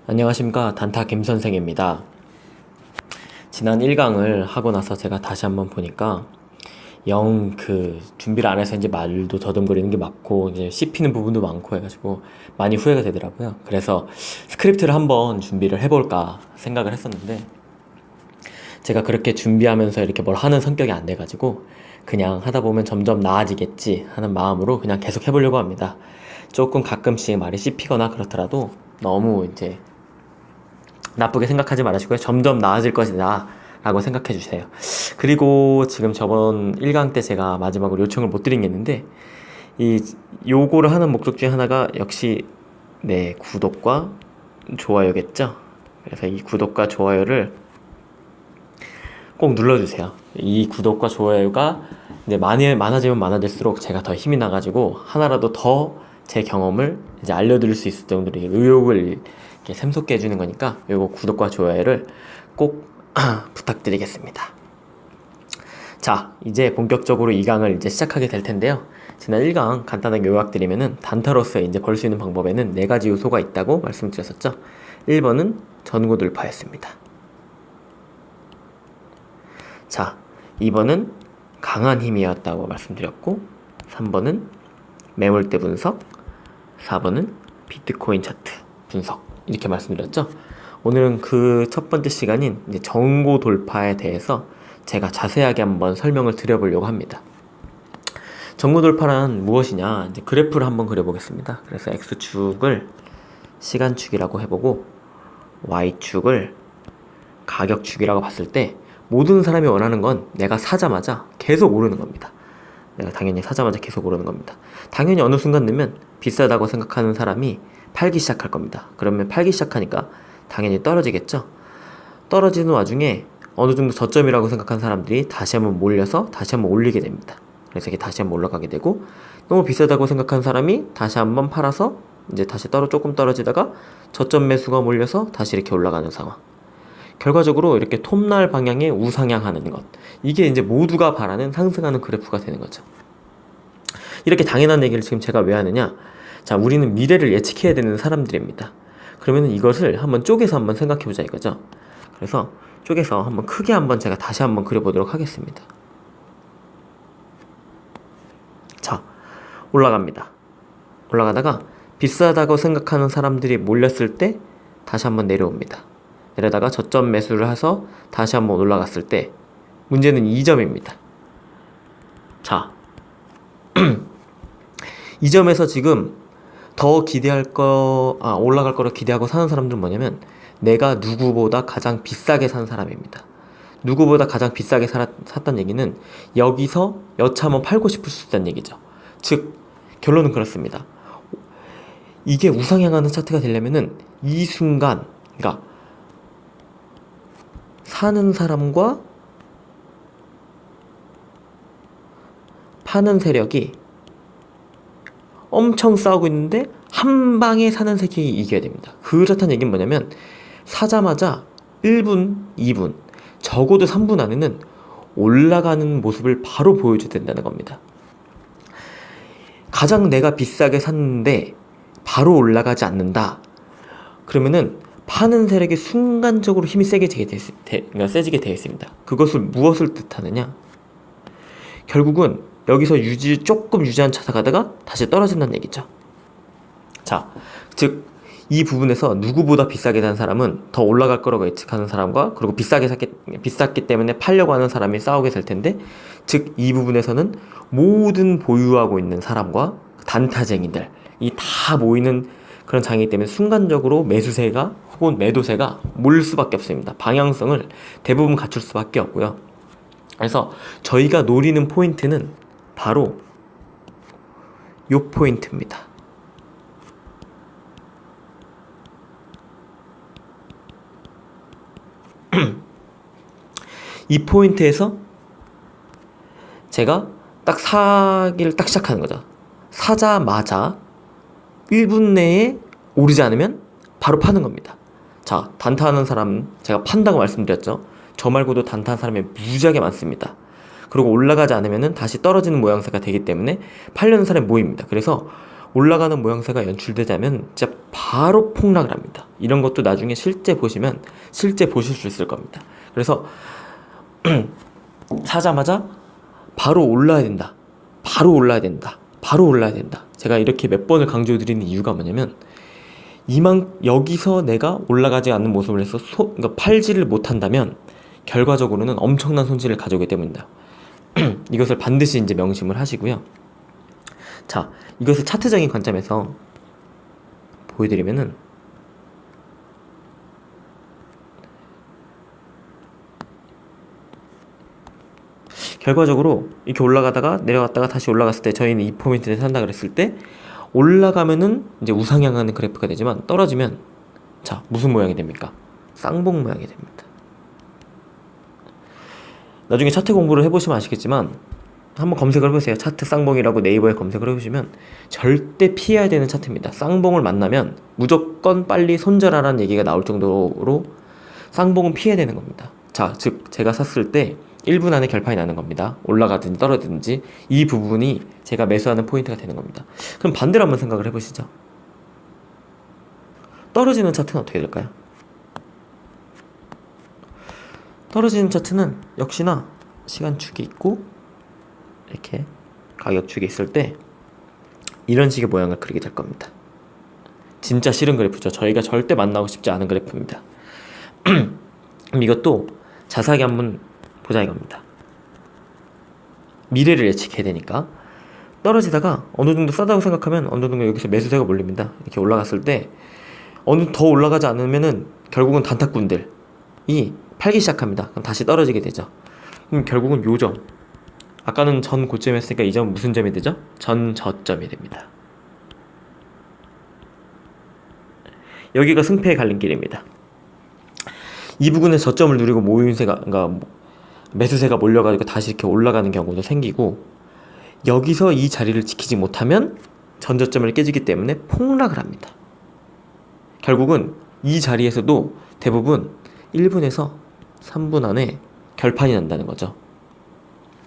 안녕하십니까, 단타 김선생입니다. 지난 1강을 하고 나서 제가 다시 한번 보니까 영 준비를 안 해서 이제 말도 더듬거리는 게 많고 이제 씹히는 부분도 많고 해가지고 많이 후회가 되더라고요. 그래서 스크립트를 한번 준비를 해볼까 생각을 했었는데, 제가 그렇게 준비하면서 이렇게 뭘 하는 성격이 안 돼가지고 그냥 하다 보면 점점 나아지겠지 하는 마음으로 그냥 계속 해보려고 합니다. 조금 가끔씩 말이 씹히거나 그렇더라도 너무 이제 나쁘게 생각하지 말으시고요. 점점 나아질 것이다 라고 생각해 주세요. 그리고 지금 저번 1강 때 제가 마지막으로 요청을 못 드린 게 있는데, 요거를 하는 목적 중에 하나가 역시 구독과 좋아요겠죠. 그래서 이 구독과 좋아요를 꼭 눌러주세요. 이 구독과 좋아요가 이제 많아지면 많아질수록 제가 더 힘이 나가지고 하나라도 더 제 경험을 이제 알려드릴 수 있을 정도로 의욕을 이렇게 샘솟게 해주는 거니까 요거 구독과 좋아요를 꼭 부탁드리겠습니다. 자, 이제 본격적으로 2강을 이제 시작하게 될 텐데요. 지난 1강 간단하게 요약드리면은 단타로서 이제 벌 수 있는 방법에는 4가지 요소가 있다고 말씀드렸었죠. 1번은 전고 돌파였습니다. 자, 2번은 강한 힘이었다고 말씀드렸고, 3번은 매물대 분석, 4번은 비트코인 차트 분석, 이렇게 말씀드렸죠. 오늘은 그 첫 번째 시간인 이제 전고 돌파에 대해서 제가 자세하게 한번 설명을 드려보려고 합니다. 전고 돌파란 무엇이냐, 이제 그래프를 한번 그려보겠습니다. 그래서 X축을 시간축이라고 해보고 Y축을 가격축이라고 봤을 때, 모든 사람이 원하는 건 내가 사자마자 계속 오르는 겁니다. 내가 당연히 사자마자 계속 오르는 겁니다. 당연히 어느 순간 되면 비싸다고 생각하는 사람이 팔기 시작할 겁니다. 그러면 팔기 시작하니까 당연히 떨어지겠죠. 떨어지는 와중에 어느 정도 저점이라고 생각한 사람들이 다시 한번 몰려서 다시 한번 올리게 됩니다. 그래서 이게 다시 한번 올라가게 되고, 너무 비싸다고 생각한 사람이 다시 한번 팔아서 이제 다시 조금 떨어지다가 저점 매수가 몰려서 다시 이렇게 올라가는 상황. 결과적으로 이렇게 톱날 방향의 우상향하는 것, 이게 이제 모두가 바라는 상승하는 그래프가 되는 거죠. 이렇게 당연한 얘기를 지금 제가 왜 하느냐, 자, 우리는 미래를 예측해야 되는 사람들입니다. 그러면 이것을 한번 쪼개서 한번 생각해 보자 이거죠. 그래서 쪼개서 한번 크게 한번 제가 다시 한번 그려보도록 하겠습니다. 자, 올라갑니다. 올라가다가 비싸다고 생각하는 사람들이 몰렸을 때 다시 한번 내려옵니다. 내려다가 저점 매수를 해서 다시 한번 올라갔을 때 문제는 2점입니다. 자, 이 점에서 지금 더 올라갈 거를 기대하고 사는 사람들은 뭐냐면, 내가 누구보다 가장 비싸게 산 사람입니다. 누구보다 가장 비싸게 샀다는 얘기는 여기서 여차 한번 팔고 싶을 수 있다는 얘기죠. 즉, 결론은 그렇습니다. 이게 우상향하는 차트가 되려면은 이 순간, 그러니까 사는 사람과 파는 세력이 엄청 싸우고 있는데 한 방에 사는 세력이 이겨야 됩니다. 그렇다는 얘기는 뭐냐면, 사자마자 1분, 2분, 적어도 3분 안에는 올라가는 모습을 바로 보여줘야 된다는 겁니다. 가장 내가 비싸게 샀는데 바로 올라가지 않는다. 그러면은 파는 세력이 순간적으로 힘이 세지게 되어 있습니다. 그것을 무엇을 뜻하느냐? 결국은 여기서 조금 유지한 차트가다가 다시 떨어진다는 얘기죠. 자, 즉, 이 부분에서 누구보다 비싸게 산 사람은 더 올라갈 거라고 예측하는 사람과, 그리고 비쌌기 때문에 팔려고 하는 사람이 싸우게 될 텐데, 즉, 이 부분에서는 모든 보유하고 있는 사람과 단타쟁이들, 이 다 모이는 그런 장이기 때문에 순간적으로 매수세가 혹은 매도세가 몰릴 수밖에 없습니다. 방향성을 대부분 갖출 수밖에 없고요. 그래서 저희가 노리는 포인트는 바로 요 포인트입니다. 이 포인트에서 제가 딱 사기를 딱 시작하는 거죠. 사자마자 1분 내에 오르지 않으면 바로 파는 겁니다. 자, 단타하는 사람 제가 판다고 말씀드렸죠. 저 말고도 단타하는 사람이 무지하게 많습니다. 그리고 올라가지 않으면 다시 떨어지는 모양새가 되기 때문에 팔려는 사람이 모입니다. 그래서 올라가는 모양새가 연출되자면 진짜 바로 폭락을 합니다. 이런 것도 나중에 실제 보시면 실제 보실 수 있을 겁니다. 그래서 사자마자 바로 올라야 된다. 바로 올라야 된다. 바로 올라야 된다. 제가 이렇게 몇 번을 강조드리는 이유가 뭐냐면 여기서 내가 올라가지 않는 모습을 해서 그러니까 팔지를 못한다면 결과적으로는 엄청난 손실을 가져오기 때문이다. 이것을 반드시 이제 명심을 하시고요. 자, 이것을 차트적인 관점에서 보여드리면은 결과적으로 이렇게 올라가다가 내려갔다가 다시 올라갔을 때 저희는 이 포인트에 산다 그랬을 때 올라가면은 이제 우상향하는 그래프가 되지만 떨어지면 자, 무슨 모양이 됩니까? 쌍봉 모양이 됩니다. 나중에 차트 공부를 해보시면 아시겠지만 한번 검색을 해보세요. 차트 쌍봉이라고 네이버에 검색을 해보시면 절대 피해야 되는 차트입니다. 쌍봉을 만나면 무조건 빨리 손절하라는 얘기가 나올 정도로 쌍봉은 피해야 되는 겁니다. 자, 즉 제가 샀을 때 1분 안에 결판이 나는 겁니다. 올라가든지 떨어지든지 이 부분이 제가 매수하는 포인트가 되는 겁니다. 그럼 반대로 한번 생각을 해보시죠. 떨어지는 차트는 어떻게 될까요? 떨어지는 차트는 역시나 시간축이 있고 이렇게 가격축이 있을 때 이런 식의 모양을 그리게 될 겁니다. 진짜 싫은 그래프죠. 저희가 절대 만나고 싶지 않은 그래프입니다. 그럼 이것도 자세하게 한번 보자 이겁니다. 미래를 예측해야 되니까 떨어지다가 어느 정도 싸다고 생각하면 어느 정도 여기서 매수세가 몰립니다. 이렇게 올라갔을 때 어느 더 올라가지 않으면은 결국은 단타꾼들이 팔기 시작합니다. 그럼 다시 떨어지게 되죠. 그럼 결국은 요점, 아까는 전 고점이었으니까 이 점은 무슨 점이 되죠? 전 저점이 됩니다. 여기가 승패의 갈림길입니다. 이 부분에 저점을 누리고 모유세가, 그러니까 매수세가 몰려가지고 다시 이렇게 올라가는 경우도 생기고, 여기서 이 자리를 지키지 못하면 전저점을 깨지기 때문에 폭락을 합니다. 결국은 이 자리에서도 대부분 1분에서 3분 안에 결판이 난다는 거죠.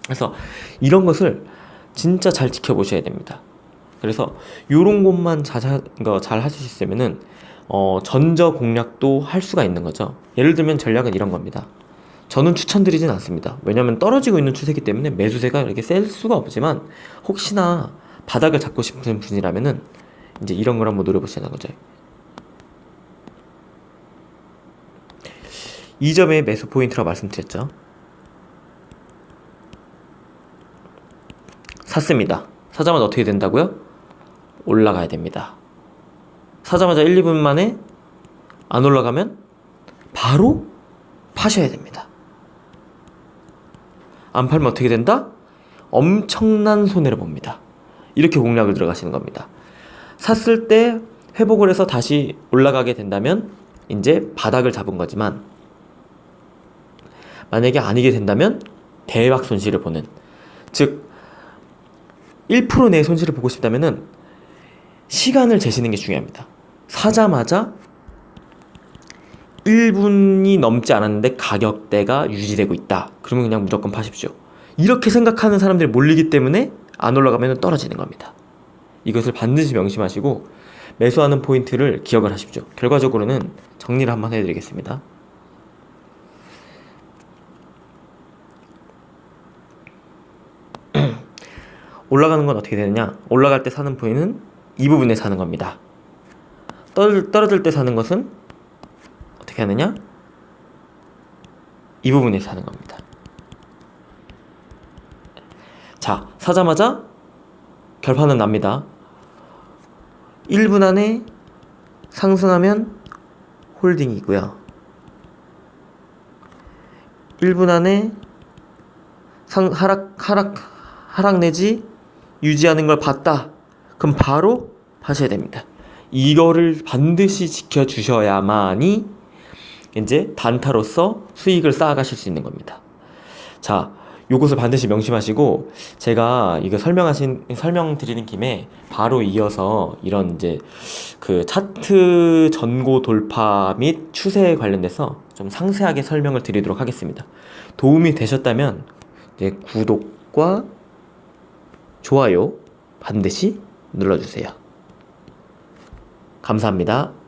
그래서 이런 것을 진짜 잘 지켜보셔야 됩니다. 그래서 이런 것만 잘 하실 수 있으면은 전저 공략도 할 수가 있는 거죠. 예를 들면 전략은 이런 겁니다. 저는 추천드리진 않습니다. 왜냐하면 떨어지고 있는 추세이기 때문에 매수세가 이렇게 셀 수가 없지만 혹시나 바닥을 잡고 싶은 분이라면은 이제 이런 걸 한번 노려보시는 거죠. 이 점의 매수 포인트라고 말씀드렸죠. 샀습니다. 사자마자 어떻게 된다고요? 올라가야 됩니다. 사자마자 1, 2분 만에 안 올라가면 바로 파셔야 됩니다. 안 팔면 어떻게 된다? 엄청난 손해를 봅니다. 이렇게 공략을 들어가시는 겁니다. 샀을 때 회복을 해서 다시 올라가게 된다면 이제 바닥을 잡은 거지만, 만약에 아니게 된다면 대박 손실을 보는, 즉 1% 내의 손실을 보고 싶다면은 시간을 재시는 게 중요합니다. 사자마자 1분이 넘지 않았는데 가격대가 유지되고 있다. 그러면 그냥 무조건 파십시오. 이렇게 생각하는 사람들이 몰리기 때문에 안 올라가면 떨어지는 겁니다. 이것을 반드시 명심하시고 매수하는 포인트를 기억을 하십시오. 결과적으로는 정리를 한번 해드리겠습니다. 올라가는 건 어떻게 되느냐? 올라갈 때 사는 포인트는 이 부분에 사는 겁니다. 떨어질 때 사는 것은 어떻게 하느냐? 이 부분에 사는 겁니다. 자, 사자마자 결판은 납니다. 1분 안에 상승하면 홀딩이고요. 1분 안에 하락 내지 유지하는 걸 봤다. 그럼 바로 파셔야 됩니다. 이거를 반드시 지켜주셔야만이 이제 단타로서 수익을 쌓아가실 수 있는 겁니다. 자, 요것을 반드시 명심하시고, 제가 이거 설명드리는 김에 바로 이어서 이런 이제 그 차트 전고 돌파 및 추세에 관련돼서 좀 상세하게 설명을 드리도록 하겠습니다. 도움이 되셨다면 이제 구독과 좋아요 반드시 눌러주세요. 감사합니다.